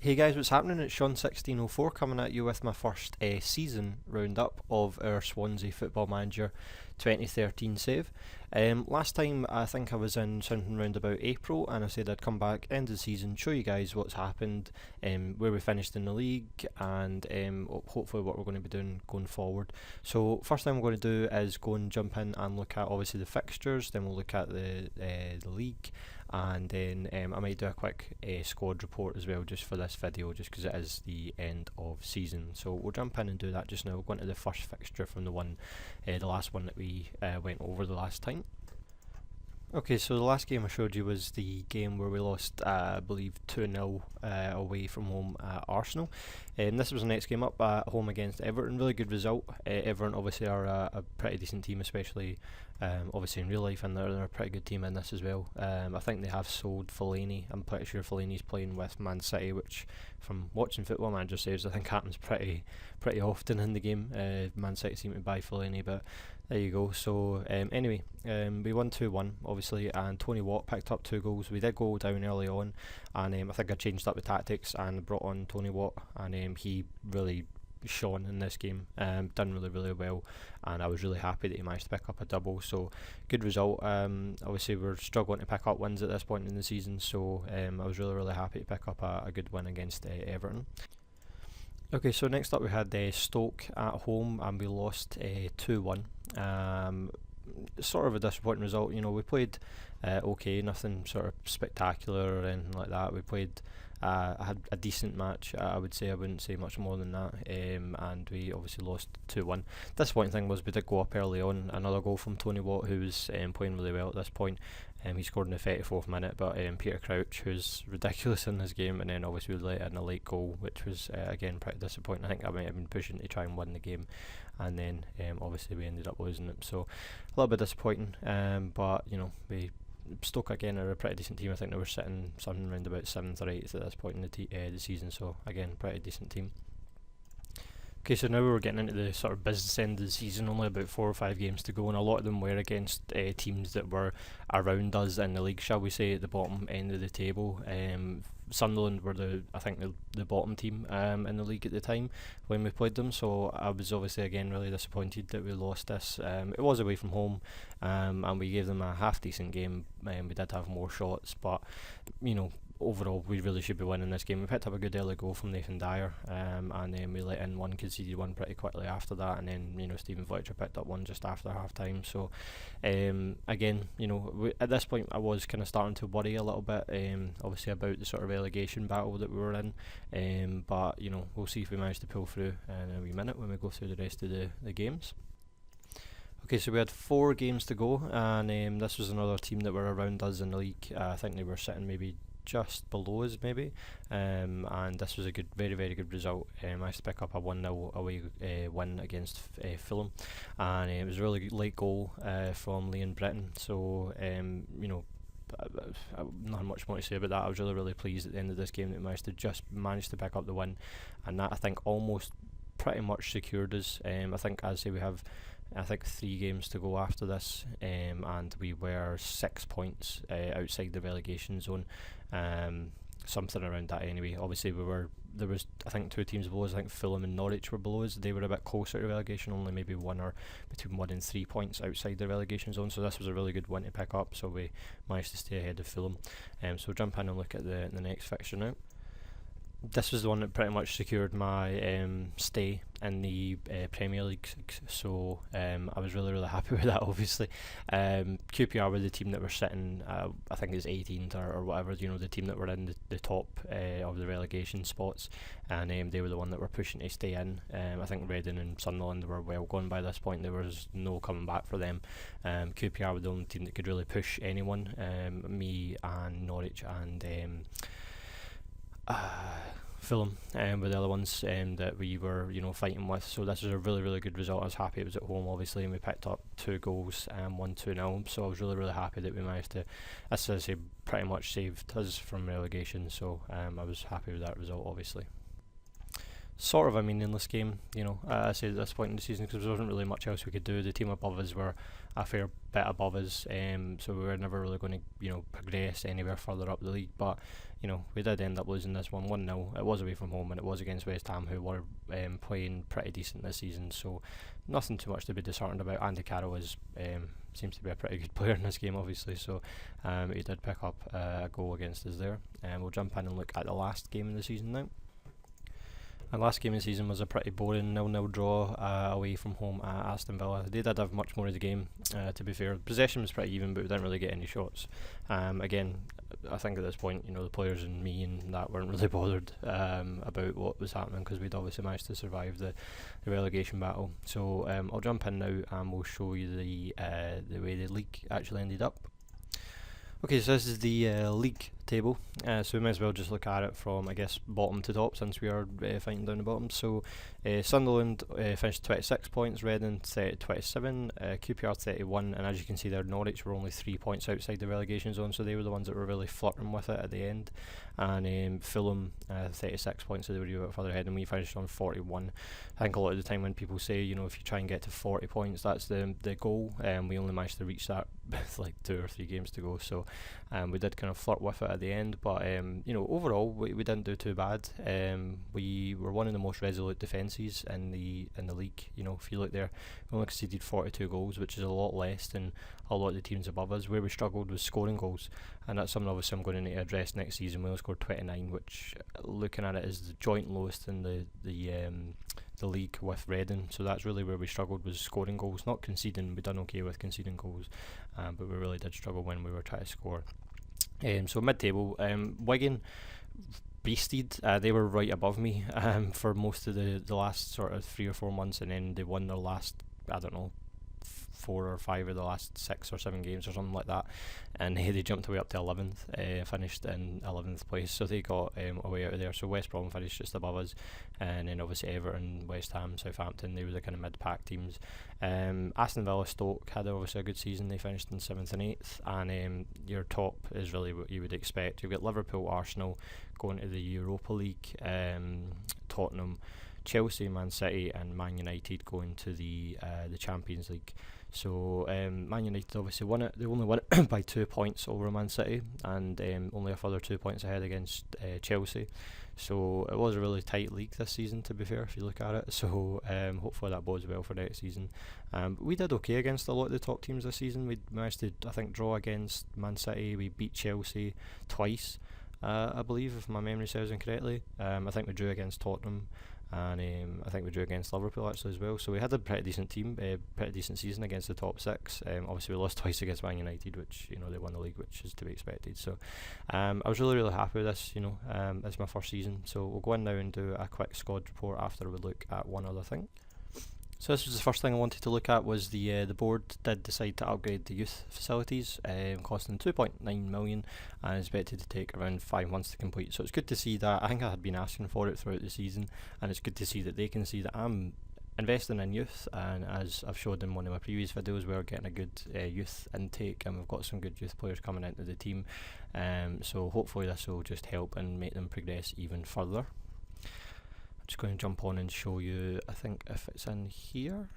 Hey guys, what's happening? It's Sean1604 coming at you with my first season roundup of our Swansea Football Manager 2013 save. Last time I think I was in something round about April and I said I'd come back end of the season, show you guys what's happened, where we finished in the league and hopefully what we're going to be doing going forward. So first thing I'm going to do is go and jump in and look at obviously the fixtures, then we'll look at the league, and then I might do a quick squad report as well just for this video, just because it is the end of season. So we'll jump in and do that just now. We'll go into the first fixture from the last one that we went over the last time. Okay, so the last game I showed you was the game where we lost, I believe, 2-0 away from home at Arsenal. This was the next game up at home against Everton. Really good result. Everton obviously are a pretty decent team, especially obviously in real life, and they're a pretty good team in this as well. I think they have sold Fellaini. I'm pretty sure Fellaini's playing with Man City, which from watching Football Manager saves I think happens pretty often in the game. Man City seem to buy Fellaini, but there you go. So anyway, we won 2-1 obviously, and Tony Watt picked up 2 goals. We did go down early on, and I think I changed up the tactics and brought on Tony Watt, and he really shone in this game, done really well, and I was really happy that he managed to pick up a double. So good result. Obviously we're struggling to pick up wins at this point in the season, so I was really happy to pick up a good win against Everton. Okay, so next up we had Stoke at home and we lost 2-1. Sort of a disappointing result. You know, we played okay, nothing sort of spectacular or anything like that. We played I had a decent match, I would say. I wouldn't say much more than that, and we obviously lost 2-1. Disappointing thing was we did go up early on, another goal from Tony Watt, who was playing really well at this point. He scored in the 34th minute, but Peter Crouch, who's ridiculous in this game, and then obviously we let in a late goal, which was again pretty disappointing. I think I might have been pushing to try and win the game, and then obviously we ended up losing it, so a little bit disappointing, but you know, Stoke again are a pretty decent team. I think they were sitting something around about 7th or 8th at this point in the season, so again, pretty decent team. Okay, so now we're getting into the sort of business end of the season, only about 4 or 5 games to go, and a lot of them were against teams that were around us in the league, shall we say, at the bottom end of the table. Sunderland were the bottom team in the league at the time when we played them, so I was obviously again really disappointed that we lost this. It was away from home, and we gave them a half decent game. We did have more shots, but you know, overall we really should be winning this game. We picked up a good early goal from Nathan Dyer, and then we let in one, conceded one pretty quickly after that, and then you know, Stephen Fletcher picked up one just after half time. So again, you know, at this point I was kind of starting to worry a little bit, obviously about the sort of relegation battle that we were in, but you know, we'll see if we manage to pull through in a wee minute when we go through the rest of the games. Okay, so we had 4 games to go, and this was another team that were around us in the league. I think they were sitting maybe just below us maybe, and this was a good, very good result. I managed to pick up a 1-0 away win against Fulham, and it was a really late goal from Leon Britton, so you know, not much more to say about that. I was really pleased at the end of this game that we managed to pick up the win, and that I think almost pretty much secured us. I think, as I say, we have 3 games to go after this, and we were 6 points outside the relegation zone, something around that anyway. Obviously there was I think 2 teams below us. I think Fulham and Norwich were below us. They were a bit closer to relegation, only maybe between 1 and 3 points outside the relegation zone, so this was a really good win to pick up, so we managed to stay ahead of Fulham. So we'll jump in and look at the next fixture now. This was the one that pretty much secured my stay in the Premier League, so I was really happy with that. Obviously, QPR were the team that were sitting, I think it's 18th or whatever. You know, the team that were in the top of the relegation spots, and they were the one that were pushing to stay in. I think Reading and Sunderland were well gone by this point. There was no coming back for them. QPR were the only team that could really push anyone. Me and Norwich and Fulham were the other ones that we were, you know, fighting with. So this was a really good result. I was happy it was at home, obviously, and we picked up 2 goals, won 2-0. So I was really happy that we managed to, as I say, pretty much saved us from relegation. So I was happy with that result, obviously. sort of a meaningless game, I say at this point in the season, because there wasn't really much else we could do. The team above us were a fair bit above us, so we were never really going to, progress anywhere further up the league. But we did end up losing this 1-0. It was away from home, and it was against West Ham, who were playing pretty decent this season. So nothing too much to be disheartened about. Andy Carroll seems to be a pretty good player in this game, obviously. So he did pick up a goal against us there. And we'll jump in and look at the last game of the season now. And last game of the season was a pretty boring 0-0 draw away from home at Aston Villa. They did have much more of the game, to be fair. Possession was pretty even, but we didn't really get any shots. Again, I think at this point, the players and me and that weren't really bothered about what was happening, because we'd obviously managed to survive the relegation battle. So I'll jump in now and we'll show you the way the league actually ended up. Okay, so this is the league table, so we may as well just look at it from, I guess, bottom to top, since we are fighting down the bottom. So Sunderland finished 26 points, Reading 27, QPR 31, and as you can see there, Norwich were only 3 points outside the relegation zone, so they were the ones that were really flirting with it at the end. And Fulham 36 points, so they were a bit further ahead, and we finished on 41. I think a lot of the time when people say, if you try and get to 40 points, that's the goal, we only managed to reach that with like 2 or 3 games to go, so we did kind of flirt with it at the end, but overall we didn't do too bad. We were one of the most resolute defences in the league. If you look there, we only conceded 42 goals, which is a lot less than a lot of the teams above us. Where we struggled was scoring goals, and that's something obviously I'm going to need to address next season. We only scored 29, which, looking at it, is the joint lowest in the league with Reading. So that's really where we struggled, was scoring goals, not conceding. We done okay with conceding goals, but we really did struggle when we were trying to score. So mid-table, Wigan beasted. They were right above me for most of the last sort of 3 or 4 months, and then they won their last, I don't know, 4 or 5 of the last 6 or 7 games or something like that, and they jumped away up to 11th, finished in 11th place, so they got a way out of there. So West Brom finished just above us, and then obviously Everton, West Ham, Southampton, they were the kind of mid-pack teams. Aston Villa, Stoke had obviously a good season. They finished in 7th and 8th, and your top is really what you would expect. You've got Liverpool, Arsenal going to the Europa League, Tottenham, Chelsea, Man City and Man United going to the Champions League. So Man United obviously won it. They only won it by 2 points over Man City, and only a further 2 points ahead against Chelsea. So it was a really tight league this season, to be fair, if you look at it. So hopefully that bodes well for next season. We did okay against a lot of the top teams this season. We managed to, I think, draw against Man City. We beat Chelsea twice, I believe, if my memory serves incorrectly. I think we drew against Tottenham, and I think we drew against Liverpool actually as well. So we had a pretty decent team, pretty decent season against the top 6. Obviously we lost twice against Man United, which they won the league, which is to be expected. So I was really happy with this. It's my first season, so we'll go in now and do a quick squad report after we look at one other thing. So this was the first thing I wanted to look at. Was the board did decide to upgrade the youth facilities, costing 2.9 million, and is expected to take around 5 months to complete. So it's good to see that. I think I had been asking for it throughout the season, and it's good to see that they can see that I'm investing in youth, and as I've showed in one of my previous videos, we're getting a good youth intake, and we've got some good youth players coming into the team. So hopefully this will just help and make them progress even further. Just going to jump on and show you, I think if it's in here,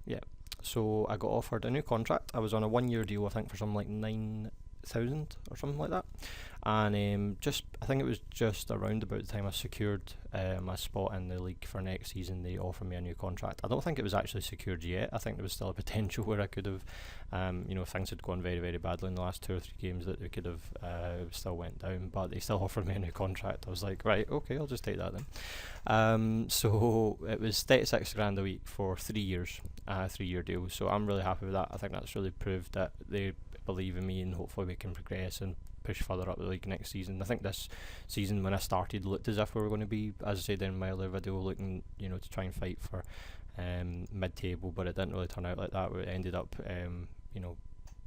yeah. So I got offered a new contract. I was on a 1-year deal, I think, for something like 9,000 or something like that, and I think it was just around about the time I secured my spot in the league for next season, they offered me a new contract. I don't think it was actually secured yet. I think there was still a potential where I could have, if things had gone very, very badly in the last 2 or 3 games, that we could have still went down, but they still offered me a new contract. I was like, right, okay, I'll just take that then. So it was 36 grand a week for 3 years, 3-year deal, so I'm really happy with that. I think that's really proved that they believe in me, and hopefully we can progress and push further up the league next season. I think this season, when I started, looked as if we were going to be, as I said in my other video, looking to try and fight for mid-table, but it didn't really turn out like that. We ended up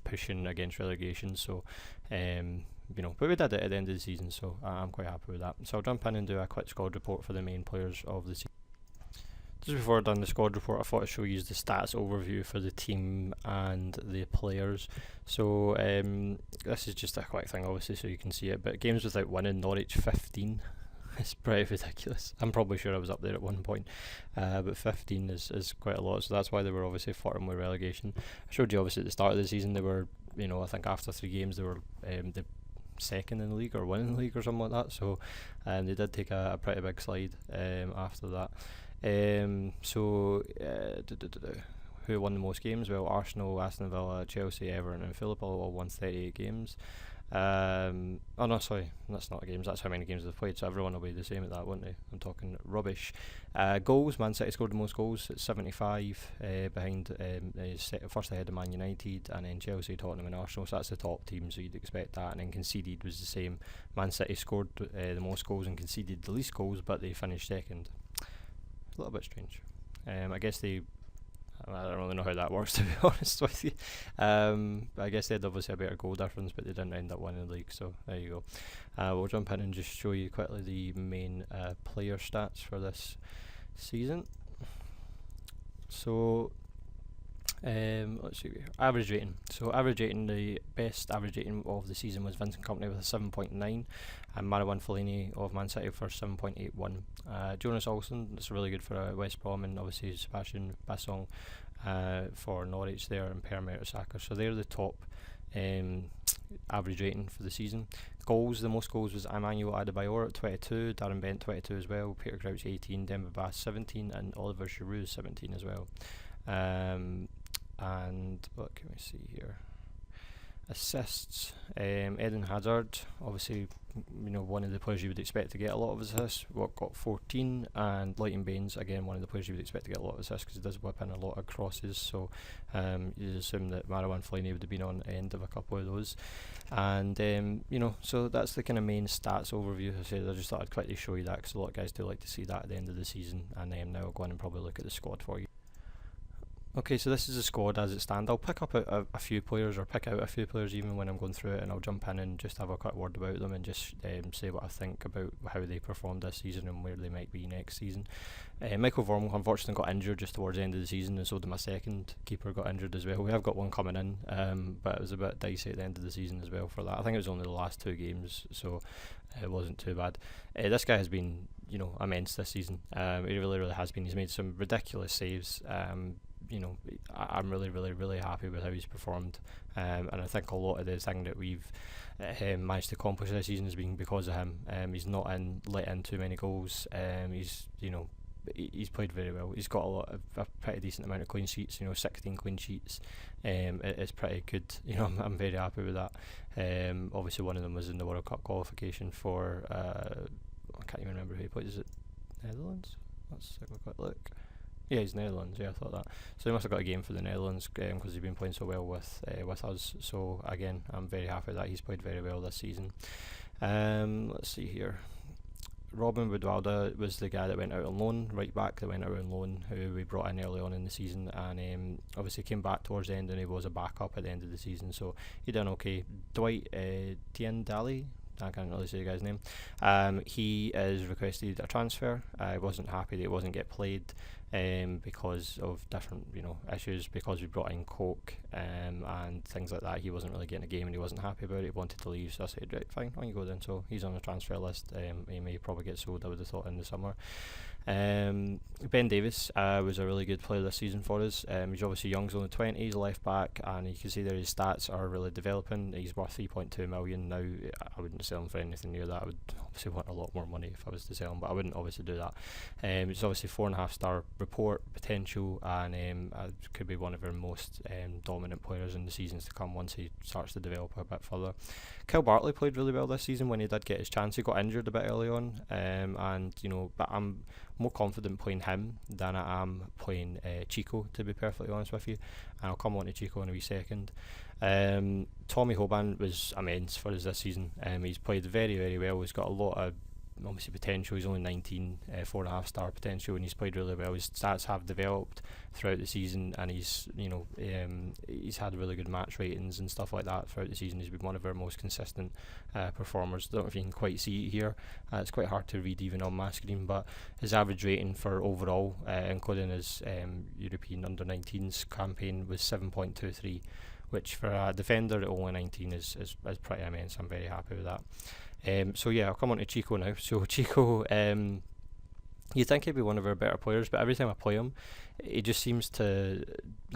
pushing against relegation, so but we did it at the end of the season, so I'm quite happy with that. So I'll jump in and do a quick squad report for the main players of the season. Just before I've done the squad report, I thought I'd show you the stats overview for the team and the players. So this is just a quick thing, obviously, so you can see it, but games without winning: Norwich 15, It's pretty ridiculous. I'm probably sure I was up there at one point, but 15 is quite a lot. So that's why they were obviously flirting with relegation. I showed you obviously at the start of the season they were, I think after 3 games they were the second in the league or winning the league or something like that. So they did take a pretty big slide after that. Who won the most games? Well, Arsenal, Aston Villa, Chelsea, Everton and Fulham all won 38 games. Oh no, sorry, that's not games, that's how many games they've played, so everyone will be the same at that, won't they? I'm talking rubbish. Goals, Man City scored the most goals at 75, behind first ahead of Man United, and then Chelsea, Tottenham and Arsenal, so that's the top teams, so you'd expect that. And then conceded was the same. Man City scored the most goals and conceded the least goals, but they finished second. A little bit strange. I guess I don't really know how that works, to be honest with you. I guess they had obviously a better goal difference, but they didn't end up winning the league, so there you go. We'll jump in and just show you quickly the main player stats for this season. So let's see, average rating. So average rating, the best average rating of the season was Vincent Kompany with a 7.9, and Marouane Fellaini of Man City for 7.81. Jonas Olsson, that's really good for West Brom, and obviously Sebastian Bassong for Norwich there, and Per Mertesacker. So they're the top average rating for the season. Goals, the most goals was Emmanuel Adebayor at 22, Darren Bent 22 as well, Peter Crouch 18, Demba Ba 17, and Oliver Giroud 17 as well. And what can we see here? Assists, Eden Hazard, obviously one of the players you would expect to get a lot of assists, got 14, and Leighton Baines, again one of the players you would expect to get a lot of assists because he does whip in a lot of crosses, so you'd assume that Marouane Fellaini would have been on the end of a couple of those. And so that's the kind of main stats overview. I said I just thought I'd quickly show you that because a lot of guys do like to see that at the end of the season, and now I'll go on and probably look at the squad for you. Okay, so this is the squad as it stands. I'll pick up a few players, or pick out a few players even when I'm going through it, and I'll jump in and just have a quick word about them and just say what I think about how they performed this season and where they might be next season. Michael Vorm unfortunately got injured just towards the end of the season, and so did my second keeper got injured as well. We have got one coming in, but it was a bit dicey at the end of the season as well for that. I think it was only the last 2 games, so it wasn't too bad. This guy has been immense this season. He really has been. He's made some ridiculous saves. I'm really happy with how he's performed, and I think a lot of the thing that we've managed to accomplish this season has been because of him. He's not let in too many goals. He's played very well. He's got a pretty decent amount of clean sheets. 16 clean sheets. It's pretty good. I'm very happy with that. Obviously one of them was in the World Cup qualification for I can't even remember who he played. Is it Netherlands? Let's have a quick look. Yeah, he's Netherlands. Yeah, I thought that. So he must have got a game for the Netherlands because he's been playing so well with us. So again, I'm very happy that he's played very well this season. Let's see here. Robin Budwalda was the guy that went out on loan, right back that went out on loan, who we brought in early on in the season, and obviously came back towards the end, and he was a backup at the end of the season, so he done okay. Dwight Tiendali, I can't really say the guy's name. He is requested a transfer. I wasn't happy that it wasn't get played because of different issues, because we brought in Coke and things like that. He wasn't really getting a game and he wasn't happy about it. He wanted to leave, so I said, right, fine, on you go then. So he's on the transfer list. He may probably get sold, I would have thought, in the summer. Ben Davis was a really good player this season for us. He's obviously young, he's only 20, he's a left back, and you can see there his stats are really developing. He's worth 3.2 million now. I wouldn't sell him for anything near that. I would obviously want a lot more money if I was to sell him, but I wouldn't obviously do that. It's obviously 4.5 star report potential, and could be one of our most dominant players in the seasons to come once he starts to develop a bit further. Kyle Bartley played really well this season when he did get his chance. He got injured a bit early on, but I'm more confident playing him than I am playing Chico, to be perfectly honest with you, and I'll come on to Chico in a wee second. Tommy Hoban was immense for us this season. He's played very well. He's got a lot of obviously potential. He's only 19, 4.5 star potential, and he's played really well. His stats have developed throughout the season, and he's had really good match ratings and stuff like that throughout the season. He's been one of our most consistent performers. I don't know if you can quite see it here. It's quite hard to read even on my screen, but his average rating for overall, including his European under-19s campaign, was 7.23, which for a defender at only 19 is pretty immense. I'm very happy with that. So yeah, I'll come on to Chico now. So Chico, you'd think he'd be one of our better players, but every time I play him, he just seems to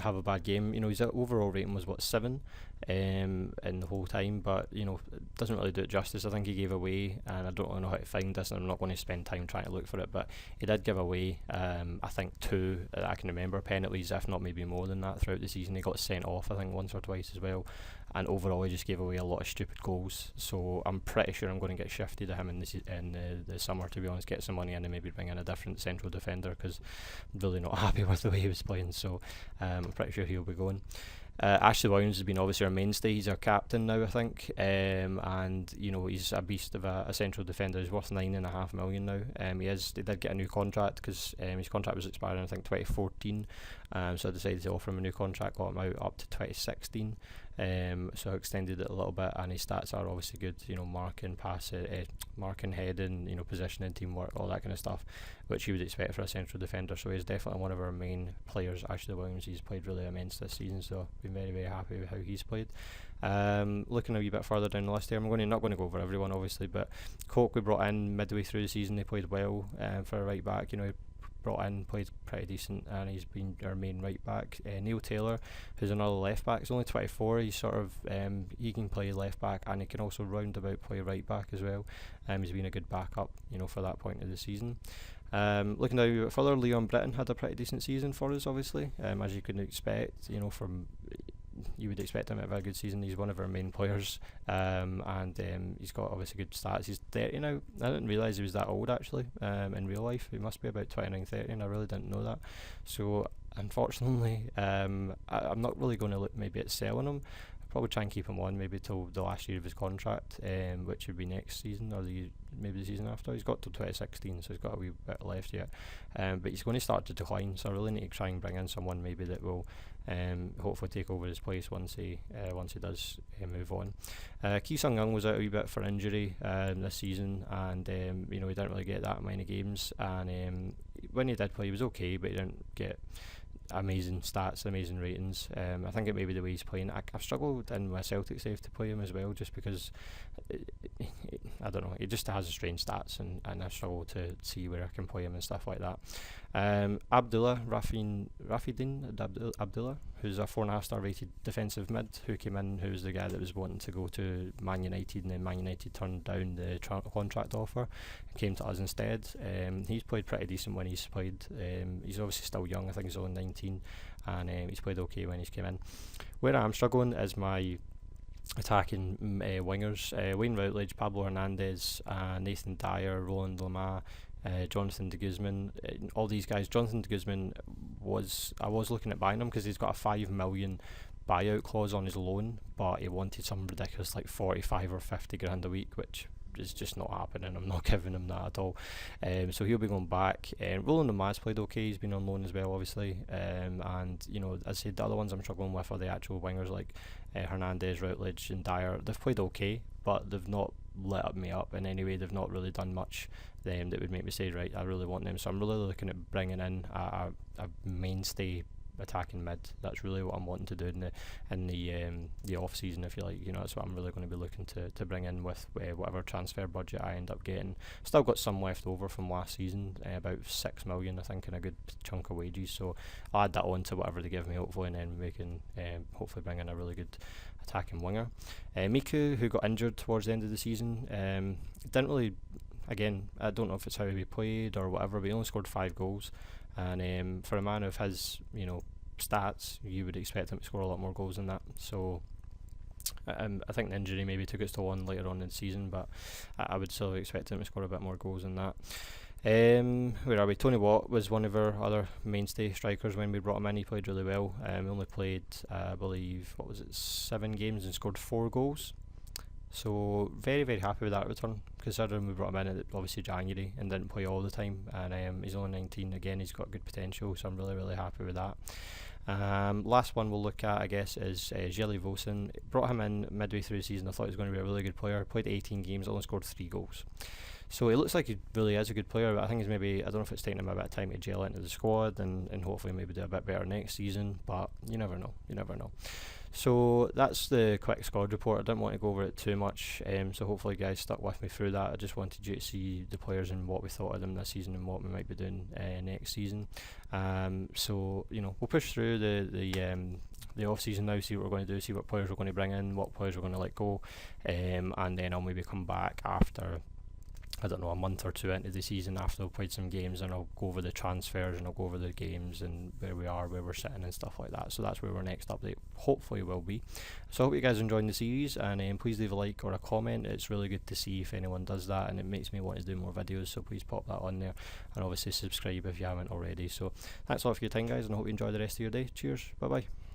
have a bad game. His overall rating was what, 7, in the whole time, but it doesn't really do it justice. I think he gave away, and I don't really know how to find this, and I'm not going to spend time trying to look for it, but he did give away, I think 2 that I can remember penalties, if not maybe more than that throughout the season. He got sent off, I think, once or twice as well, and overall he just gave away a lot of stupid goals. So I'm pretty sure I'm going to get shifted to him in the summer, to be honest, get some money in and maybe bring in a different central defender, because I'm really not happy with the way he was playing. So I'm pretty sure he'll be going. Ashley Williams has been obviously our mainstay. He's our captain now, I think, and he's a beast of a central defender. He's worth $9.5 million now. They did get a new contract because his contract was expiring, I think, 2014. So I decided to offer him a new contract, got him out up to 2016. So I extended it a little bit, and his stats are obviously good. Marking, marking, heading, positioning, teamwork, all that kind of stuff, which you would expect for a central defender. So he's definitely one of our main players. Ashley Williams, he's played really immense this season, so been very, very happy with how he's played. Looking a wee bit further down the list here, I'm not going to go over everyone obviously, but Coke we brought in midway through the season. He played well for a right back. He brought in, played pretty decent, and he's been our main right back. Neil Taylor, who's another left back, he's only 24. He's sort of he can play left back, and he can also roundabout play right back as well. He's been a good backup, for that point of the season. Looking now a bit further, Leon Britton had a pretty decent season for us, obviously, as you could expect. You would expect him to have a good season. He's one of our main players, and he's got obviously good stats. He's 30 now. I didn't realise he was that old actually. In real life, he must be about 29, 30, and I really didn't know that. So unfortunately, I'm not really going to look maybe at selling him. I'll probably try and keep him on maybe till the last year of his contract, which would be next season or maybe the season after. He's got till 2016, so he's got a wee bit left yet. But he's going to start to decline, so I really need to try and bring in someone maybe that will hopefully take over his place once he does move on. Ki Sung Young was out a wee bit for injury this season, and he didn't really get that many games. And when he did play, he was okay, but he didn't get amazing stats, amazing ratings. I think it may be the way he's playing. I've struggled in my Celtic save to play him as well, just because I don't know, he just has strange stats, and I struggle to see where I can play him and stuff like that. Abdullah Rafidin Abdullah, who's a 4.5-star rated defensive mid, who came in, who's the guy that was wanting to go to Man United, and then Man United turned down the contract offer and came to us instead. He's played pretty decent when he's played. He's obviously still young, I think he's only 19, and he's played okay when he's came in. Where I'm struggling is my attacking wingers. Wayne Routledge, Pablo Hernandez, Nathan Dyer, Roland Lamar, Jonathan de Guzman, all these guys. Jonathan de Guzman I was looking at buying him because he's got a 5 million buyout clause on his loan, but he wanted some ridiculous like 45 or 50 grand a week, which is just not happening. I'm not giving him that at all. So he'll be going back. Roland Lamar's played okay. He's been on loan as well, obviously. And as I said, the other ones I'm struggling with are the actual wingers like Hernandez, Routledge, and Dyer. They've played okay, but they've not lit me up in any way. They've not really done much that would make me say, right, I really want them. So I'm really looking at bringing in a mainstay attacking mid. That's really what I'm wanting to do in the off season, if you like. That's what I'm really going to be looking to bring in with whatever transfer budget I end up getting. Still got some left over from last season, about 6 million I think, and a good chunk of wages, so I'll add that on to whatever they give me hopefully, and then we can hopefully bring in a really good attacking winger. Miku, who got injured towards the end of the season, didn't really, again, I don't know if it's how he played or whatever, but he only scored 5 goals. And for a man of his, stats, you would expect him to score a lot more goals than that. So I think the injury maybe took its toll on later on in the season, but I would still expect him to score a bit more goals than that. Where are we? Tony Watt was one of our other mainstay strikers when we brought him in. He played really well. He only played, I believe, 7 games and scored 4 goals. So very, very happy with that return, considering we brought him in at obviously January and didn't play all the time, and he's only 19. Again, he's got good potential, so I'm really, really happy with that. Last one we'll look at, I guess, is Jelly Vosen. Brought him in midway through the season. I thought he was going to be a really good player. Played 18 games, only scored 3 goals. So he looks like he really is a good player, but I think he's maybe, I don't know if it's taking him a bit of time to gel into the squad and hopefully maybe do a bit better next season, but you never know, you never know. So that's the quick squad report. I didn't want to go over it too much, so hopefully you guys stuck with me through that. I just wanted you to see the players and what we thought of them this season and what we might be doing next season. So we'll push through the off season now, see what we're going to do, see what players we're going to bring in, what players we're going to let go, and then I'll maybe come back after, I don't know, a month or two into the season after I've played some games, and I'll go over the transfers and I'll go over the games and where we are, where we're sitting and stuff like that. So that's where our next update hopefully will be. So I hope you guys enjoying the series, and please leave a like or a comment. It's really good to see if anyone does that, and it makes me want to do more videos, so please pop that on there, and obviously subscribe if you haven't already. So thanks a lot for your time, guys, and I hope you enjoy the rest of your day. Cheers, bye bye.